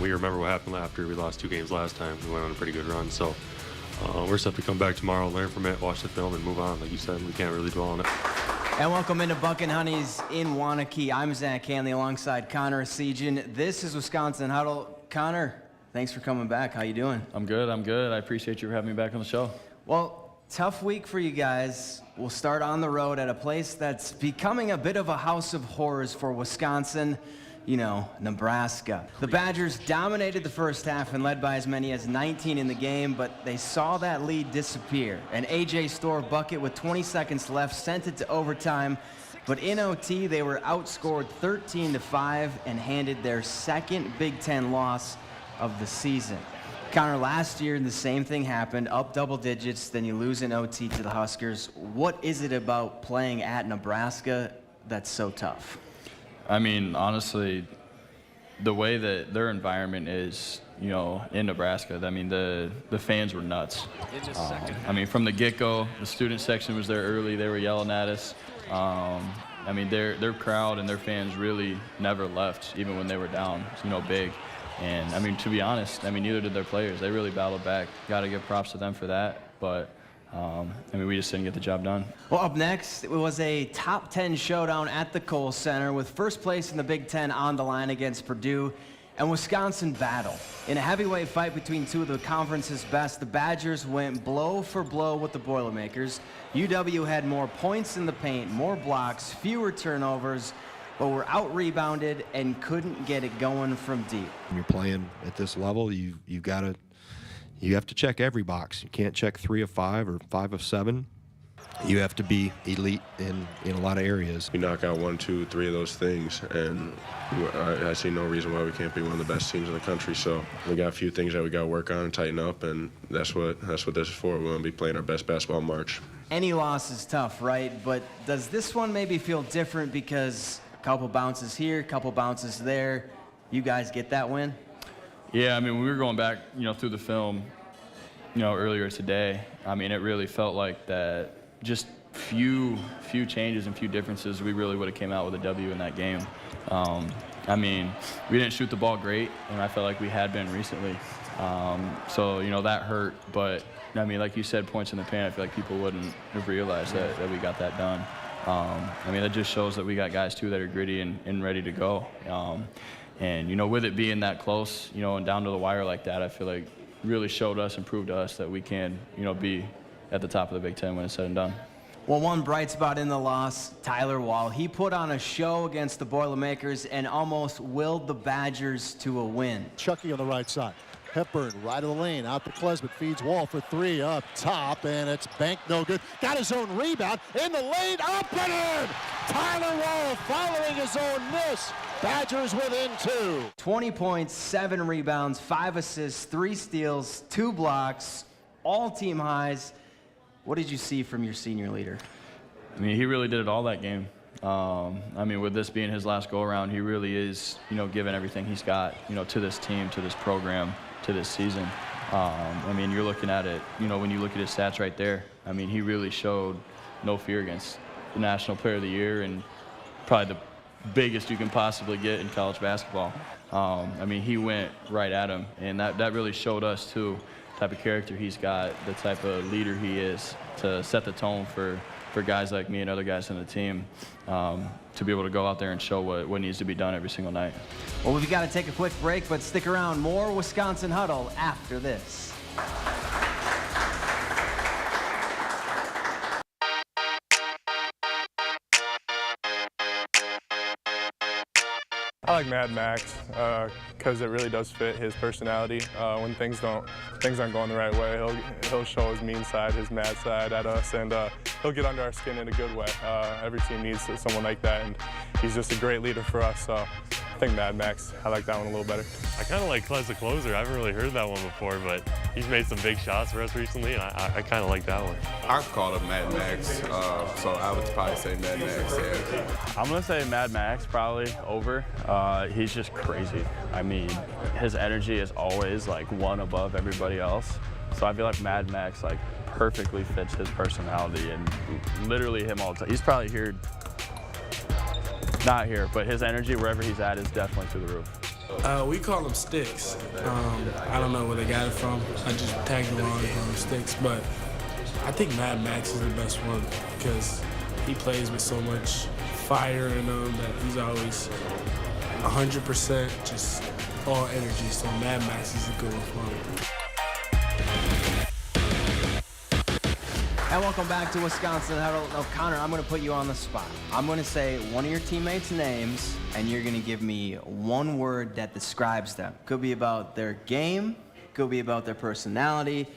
we remember what happened after we lost 2 games last time. We went on a pretty good run, so we're set to come back tomorrow, learn from it, watch the film, and move on. Like you said, we can't really dwell on it. And welcome into Buck and Honey's in Wanakee. I'm Zach Hanley alongside Connor Essegian. This is Wisconsin Huddle. Connor, thanks for coming back. How you doing? I'm good. I appreciate you having me back on the show. Well, tough week for you guys. We'll start on the road at a place that's becoming a bit of a house of horrors for Wisconsin. You know, Nebraska. The Badgers dominated the first half and led by as many as 19 in the game, but they saw that lead disappear. An A.J. Storr bucket with 20 seconds left sent it to overtime, but in OT they were outscored 13-5 and handed their second Big Ten loss of the season. Connor, last year the same thing happened, up double digits, then you lose in OT to the Huskers. What is it about playing at Nebraska that's so tough? I mean, honestly, the way that their environment is, you know, in Nebraska, I mean, the fans were nuts. I mean, from the get-go, the student section was there early. They were yelling at us. I mean, their crowd and their fans really never left, even when they were down, you know, big. And, I mean, to be honest, I mean, neither did their players. They really battled back. Got to give props to them for that. But I mean, we just didn't get the job done. Well, up next, it was a top 10 showdown at the Kohl Center with first place in the Big Ten on the line against Purdue and Wisconsin battle. In a heavyweight fight between two of the conference's best, the Badgers went blow for blow with the Boilermakers. UW had more points in the paint, more blocks, fewer turnovers, but were out-rebounded and couldn't get it going from deep. When you're playing at this level, you have to check every box. You can't check 3 of 5 or 5 of 7. You have to be elite in a lot of areas. We knock out 1, 2, 3 of those things, and I see no reason why we can't be one of the best teams in the country. So we got a few things that we got to work on and tighten up, and that's what this is for. We want to be playing our best basketball in March. Any loss is tough, right? But does this one maybe feel different because a couple bounces here, a couple bounces there? You guys get that win? Yeah, I mean, when we were going back, you know, through the film, you know, earlier today, I mean, it really felt like that just few changes and few differences, we really would have came out with a W in that game. I mean, we didn't shoot the ball great, and I felt like we had been recently. So, you know, that hurt. But, I mean, like you said, points in the paint, I feel like people wouldn't have realized that we got that done. I mean, that just shows that we got guys, too, that are gritty and ready to go. And, you know, with it being that close, you know, and down to the wire like that, I feel like really showed us and proved to us that we can, you know, be at the top of the Big Ten when it's said and done. Well, one bright spot in the loss, Tyler Wall. He put on a show against the Boilermakers and almost willed the Badgers to a win. Chucky on the right side. Hepburn, right of the lane, out to Klesmit, feeds Wall for 3 up top, and it's banked no good. Got his own rebound, in the lane, up and in! Tyler Wall following his own miss. Badgers within 2. 20 points, 7 rebounds, 5 assists, 3 steals, 2 blocks, all team highs. What did you see from your senior leader? I mean, he really did it all that game. I mean, with this being his last go-around, he really is, you know, giving everything he's got, you know, to this team, to this program, to this season. I mean, you're looking at it, you know, when you look at his stats right there, I mean, he really showed no fear against the National Player of the Year and probably the biggest you can possibly get in college basketball. I mean, he went right at him, and that really showed us, too, the type of character he's got, the type of leader he is to set the tone for guys like me and other guys on the team to be able to go out there and show what needs to be done every single night. Well, we've got to take a quick break, but stick around. More Wisconsin Huddle after this. I like Mad Max because it really does fit his personality. When things aren't going the right way, he'll show his mean side, his mad side at us, and he'll get under our skin in a good way. Every team needs someone like that, and he's just a great leader for us. So I think Mad Max, I like that one a little better. I kind of like Klez the closer. I haven't really heard that one before, but he's made some big shots for us recently, and I kind of like that one. I've called him Mad Max, so I would probably say Mad Max, yeah. I'm going to say Mad Max probably over. He's just crazy. I mean, his energy is always like one above everybody else. So I feel like Mad Max like perfectly fits his personality and literally him all the time. He's probably here, not here, but his energy wherever he's at is definitely through the roof. We call them sticks. I don't know where they got it from. I just tagged along and call them sticks. But I think Mad Max is the best one because he plays with so much fire in him that he's always 100% just all energy. So Mad Max is a good one for him. And welcome back to Wisconsin Huddle. Now, Connor, I'm going to put you on the spot. I'm going to say one of your teammates' names, and you're going to give me one word that describes them. Could be about their game, could be about their personality,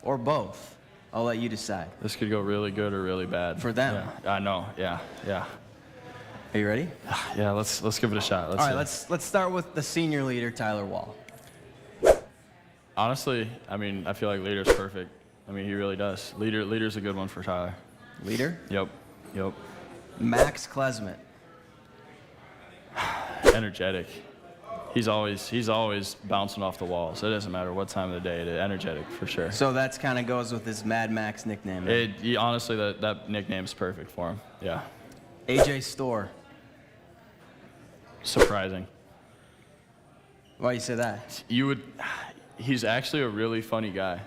or both. I'll let you decide. This could go really good or really bad. For them. Yeah, I know, yeah. Are you ready? Yeah, let's give it a shot. All right, let's start with the senior leader, Tyler Wall. Honestly, I mean, I feel like leader's perfect. I mean, he really does. Leader's a good one for Tyler. Leader? Yep. Max Klesmet. Energetic. He's always bouncing off the walls. It doesn't matter what time of the day. Energetic for sure. So that's kind of goes with his Mad Max nickname. Right? Honestly, that nickname's perfect for him. Yeah. AJ Storr. Surprising. Why do you say that? He's actually a really funny guy.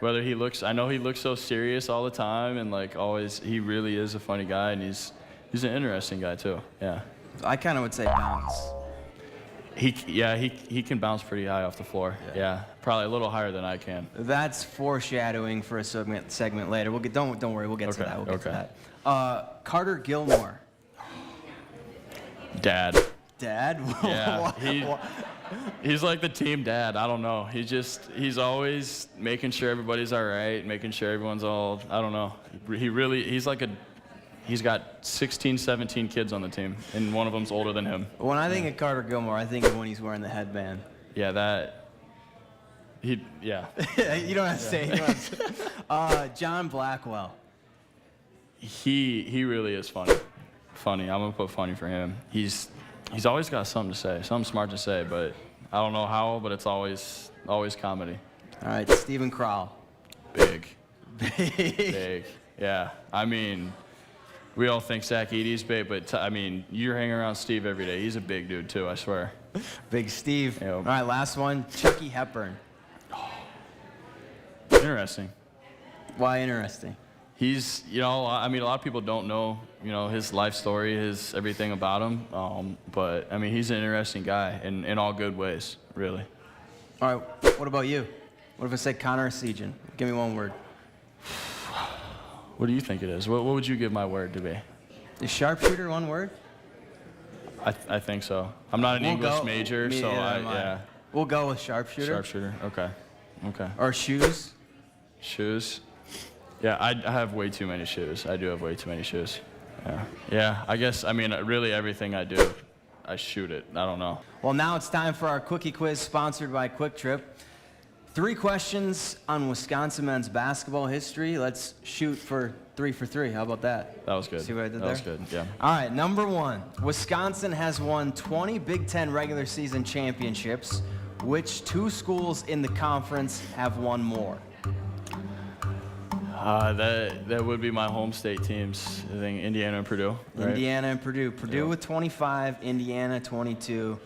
I know he looks so serious all the time and like always, he really is a funny guy and he's an interesting guy too, yeah. I kind of would say bounce. He can bounce pretty high off the floor, yeah. Probably a little higher than I can. That's foreshadowing for a segment later. Don't worry, we'll get to that. We'll get to that. Carter Gilmore. Dad. Yeah. He's like the team dad. I don't know. He's always making sure everybody's all right, making sure everyone's all, I don't know. He's got 16, 17 kids on the team, and one of them's older than him. When I think of Carter Gilmore, I think of when he's wearing the headband. Yeah, You don't have to say it. John Blackwell. He really is funny. I'm gonna put funny for him. He's always got something to say, something smart to say, but I don't know how, but it's always comedy. All right, Stephen Crowell. Big. Yeah, I mean, we all think Zach Edey's big, but I mean, you're hanging around Steve every day. He's a big dude too, I swear. Big Steve. Yep. All right, last one, Chucky Hepburn. Interesting. Why interesting? He's, a lot of people don't know, his life story, his everything about him. But, I mean, he's an interesting guy in all good ways, really. All right, what about you? What if I said Connor Essegian? Give me one word. What do you think it is? What would you give my word to be? Is sharpshooter one word? I think so. I'm not an English major, so yeah. We'll go with sharpshooter. Sharpshooter, okay. Or shoes? Shoes? Yeah, I have way too many shoes. I do have way too many shoes. Yeah, I guess, really everything I do, I shoot it. I don't know. Well, now it's time for our Quickie Quiz sponsored by Quick Trip. 3 questions on Wisconsin men's basketball history. Let's shoot for 3 for 3. How about that? That was good. See what I did there? That was good, yeah. All right, number 1. Wisconsin has won 20 Big Ten regular season championships. Which 2 schools in the conference have won more? That would be my home state teams. I think Indiana and Purdue. Right? Indiana and Purdue. Purdue with 25, Indiana 22.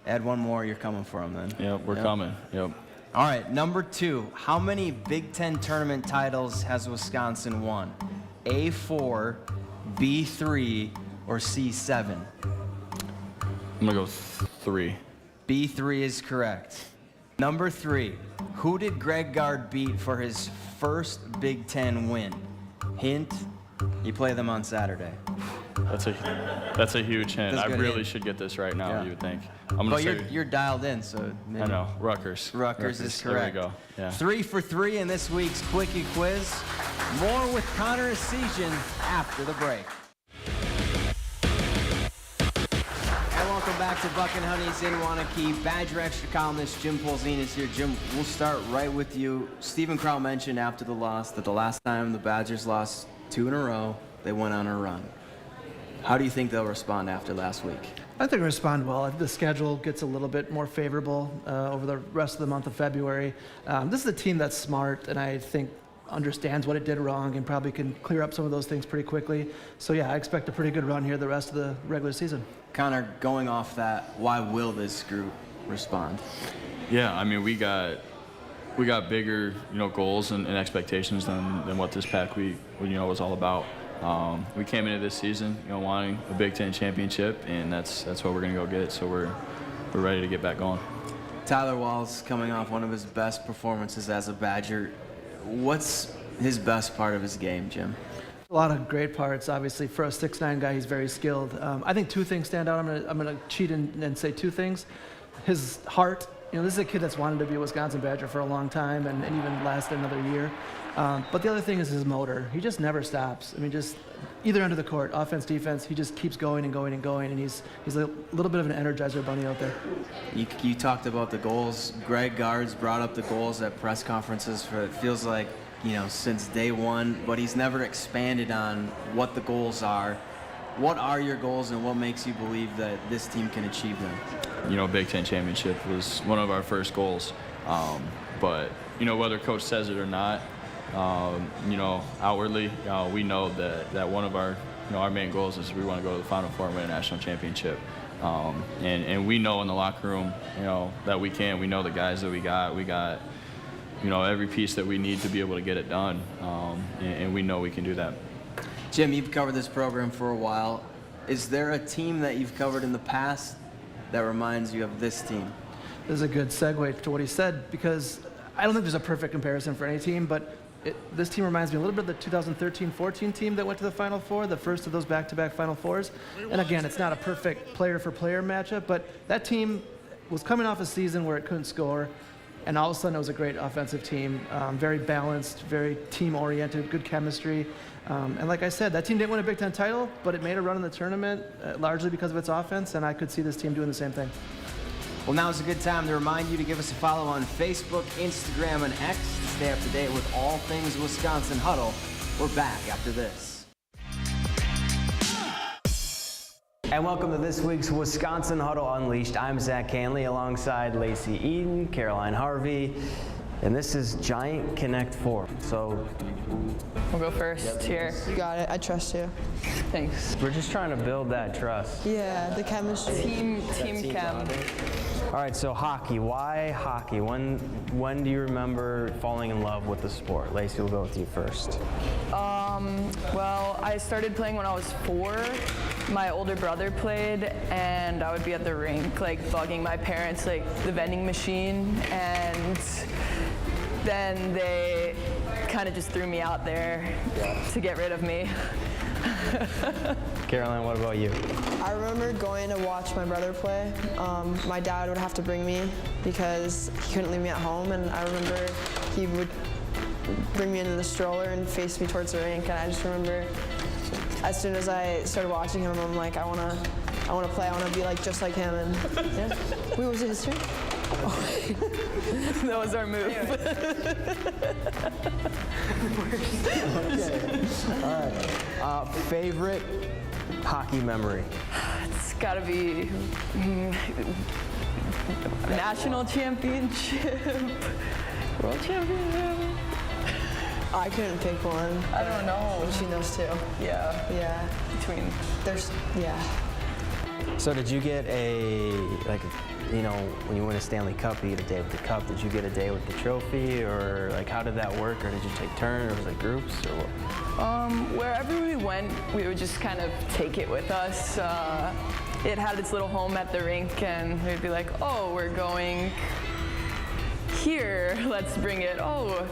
Add one more, you're coming for them then. Yep, we're coming. Yep. All right, number 2. How many Big Ten tournament titles has Wisconsin won? A4, B3, or C7? I'm gonna go 3. B3 is correct. Number 3. Who did Greg Gard beat for his first Big Ten win? Hint, you play them on Saturday. That's a huge hint. I really should get this right now, you would think. But you're dialed in, so maybe. I know, Rutgers. Rutgers is correct. There we go. Yeah. 3 for 3 in this week's Quickie Quiz. More with Connor Essegian after the break. And welcome back to Buck and Honey's in Wanakee. Badger Extra columnist Jim Polzin is here. Jim, we'll start right with you. Stephen Crowell mentioned after the loss that the last time the Badgers lost 2 in a row, they went on a run. How do you think they'll respond after last week? I think they'll respond well. The schedule gets a little bit more favorable over the rest of the month of February. This is a team that's smart, and I think understands what it did wrong and probably can clear up some of those things pretty quickly. So yeah, I expect a pretty good run here the rest of the regular season. Connor, going off that, why will this group respond? Yeah, I mean, we got bigger, goals and expectations than what this past week, was all about. We came into this season, wanting a Big Ten championship, and that's what we're gonna go get. So we're ready to get back going. Tyler Wall's coming off one of his best performances as a Badger. What's his best part of his game, Jim? A lot of great parts. Obviously, for a 6'9" guy, he's very skilled. I think two things stand out. I'm gonna cheat and say two things. His heart. This is a kid that's wanted to be a Wisconsin Badger for a long time and even lasted another year. But the other thing is his motor. He just never stops. I mean, just either end of the court, offense, defense, he just keeps going and going and going, and he's a little bit of an energizer bunny out there. You talked about the goals. Greg Gards brought up the goals at press conferences for, it feels like, since day one, but he's never expanded on what the goals are. What are your goals, and what makes you believe that this team can achieve them? Big Ten championship was one of our first goals. But, whether coach says it or not, outwardly, we know that one of our main goals is we want to go to the Final Four and win a national championship. And we know in the locker room, that we can. We know the guys that we got. We got, every piece that we need to be able to get it done. And we know we can do that. Jim, you've covered this program for a while. Is there a team that you've covered in the past that reminds you of this team? This is a good segue to what he said, because I don't think there's a perfect comparison for any team, but this team reminds me a little bit of the 2013-14 team that went to the Final Four, the first of those back-to-back Final Fours. And again, it's not a perfect player-for-player matchup, but that team was coming off a season where it couldn't score, and all of a sudden it was a great offensive team, very balanced, very team-oriented, good chemistry. And like I said, that team didn't win a Big Ten title, but it made a run in the tournament largely because of its offense, and I could see this team doing the same thing. Well, now's a good time to remind you to give us a follow on Facebook, Instagram, and X to stay up to date with all things Wisconsin Huddle. We're back after this. And welcome to this week's Wisconsin Huddle Unleashed. I'm Zach Canley alongside Lacey Eden, Caroline Harvey, and this is Giant Connect 4. So we'll go first here. You got it. I trust you. Thanks. We're just trying to build that trust. Yeah, the chemistry. Team chem. All right, so hockey. Why hockey? When do you remember falling in love with the sport? Lacey, we'll go with you first. Well, I started playing when I was 4. My older brother played, and I would be at the rink, like, bugging my parents, like, the vending machine, and then they kind of just threw me out there to get rid of me. Caroline, what about you? I remember going to watch my brother play. My dad would have to bring me because he couldn't leave me at home, and I remember he would bring me into the stroller and face me towards the rink, and I just remember as soon as I started watching him, I'm like, I want to play, I want to be like just like him, and yeah. Wait, was it his turn? That was our move. Okay. All right. Favorite hockey memory? It's got to be national championship, world championship. I couldn't pick one. I don't know. Between those two. Yeah. Yeah. Yeah. So did you get when you win a Stanley Cup, you get a day with the cup. Did you get a day with the trophy, or like how did that work, or did you take turns, or was it groups, or what? Wherever we went, we would just kind of take it with us. It had its little home at the rink, and we'd be like, oh, we're going here, let's bring it. Oh,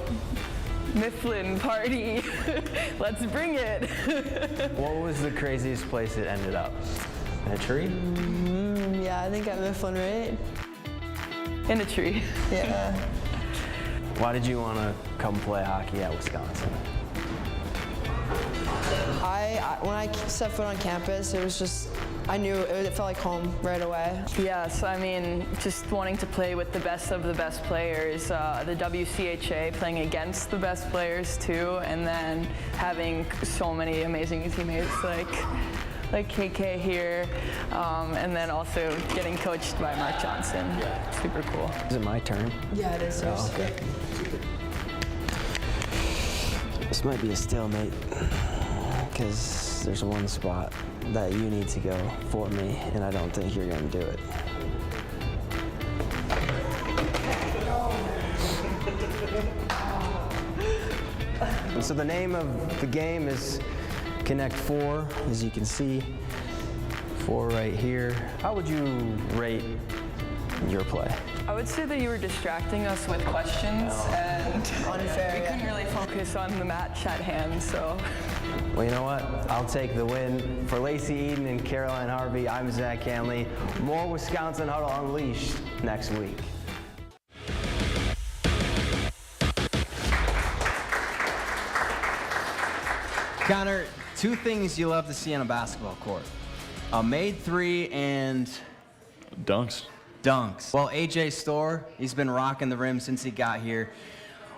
Mifflin party, let's bring it. What was the craziest place it ended up? In a tree? Yeah, I think at Mifflin, right? In a tree. Yeah. Why did you want to come play hockey at Wisconsin? When I stepped foot on campus, it was just, I knew it felt like home right away. Yes, I mean, just wanting to play with the best of the best players, the WCHA, playing against the best players too, and then having so many amazing teammates like KK here, and then also getting coached by Mark Johnson. Super cool. Is it my turn? Yeah, it is. Oh, okay. This might be a stalemate, because there's one spot that you need to go for me, and I don't think you're going to do it. And so the name of the game is Connect 4, as you can see. 4 right here. How would you rate your play? I would say that you were distracting us with questions, and Unfair. we couldn't really focus on the match at hand, so. Well, you know what? I'll take the win. For Lacey Eden and Caroline Harvey, I'm Zach Hanley. More Wisconsin Huddle Unleashed next week. Connor, 2 things you love to see on a basketball court. A made 3 and Dunks. Well, AJ Storr, he's been rocking the rim since he got here.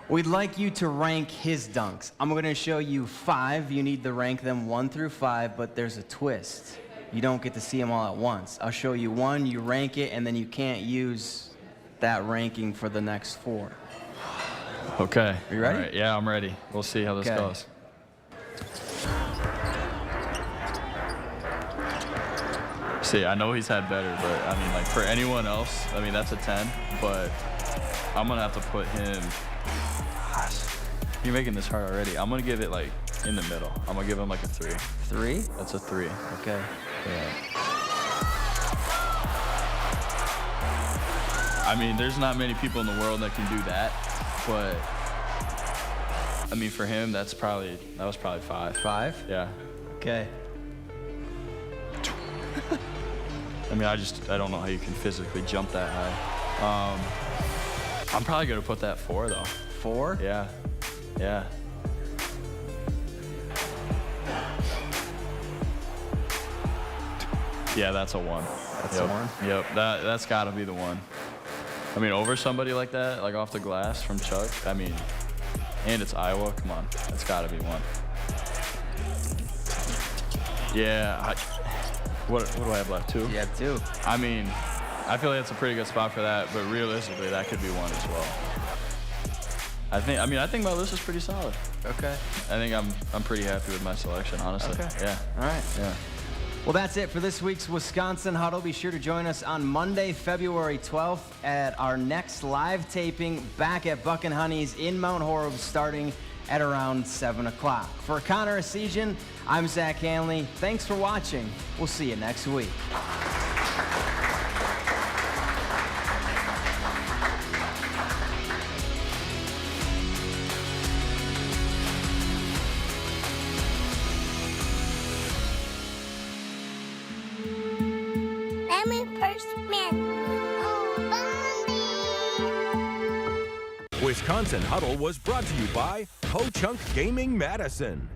We'd like you to rank his dunks. I'm going to show you 5. You need to rank them 1 through 5, but there's a twist. You don't get to see them all at once. I'll show you 1, you rank it, and then you can't use that ranking for the next 4. Okay. Are you ready? All right. Yeah, I'm ready. We'll see how this Okay. goes. See, I know he's had better, but I mean, like, for anyone else, I mean, that's a 10, but I'm going to have to put him, gosh, you're making this hard already. I'm going to give it, like, in the middle. I'm going to give him, like, a 3. 3? That's a 3. Okay. Yeah. I mean, there's not many people in the world that can do that, but, I mean, for him, that was probably 5. 5? Yeah. Okay. I mean, I don't know how you can physically jump that high. I'm probably gonna put that 4 though. 4? Yeah, yeah. Yeah, that's a 1. That's a 1? Yep, that's gotta be the 1. I mean, over somebody like that, like off the glass from Chuck, I mean, and it's Iowa, come on, that's gotta be 1. Yeah, what do I have left, 2? You have 2. I mean, I feel like that's a pretty good spot for that, but realistically, that could be 1 as well. I think my list is pretty solid. Okay. I think I'm pretty happy with my selection, honestly. Okay. Yeah. All right. Yeah. Well, that's it for this week's Wisconsin Huddle. Be sure to join us on Monday, February 12th at our next live taping back at Buck and Honey's in Mount Horeb starting at around 7 o'clock. For Connor Essegian, I'm Zach Hanley. Thanks for watching. We'll see you next week. Wisconsin Huddle was brought to you by Ho Chunk Gaming Madison.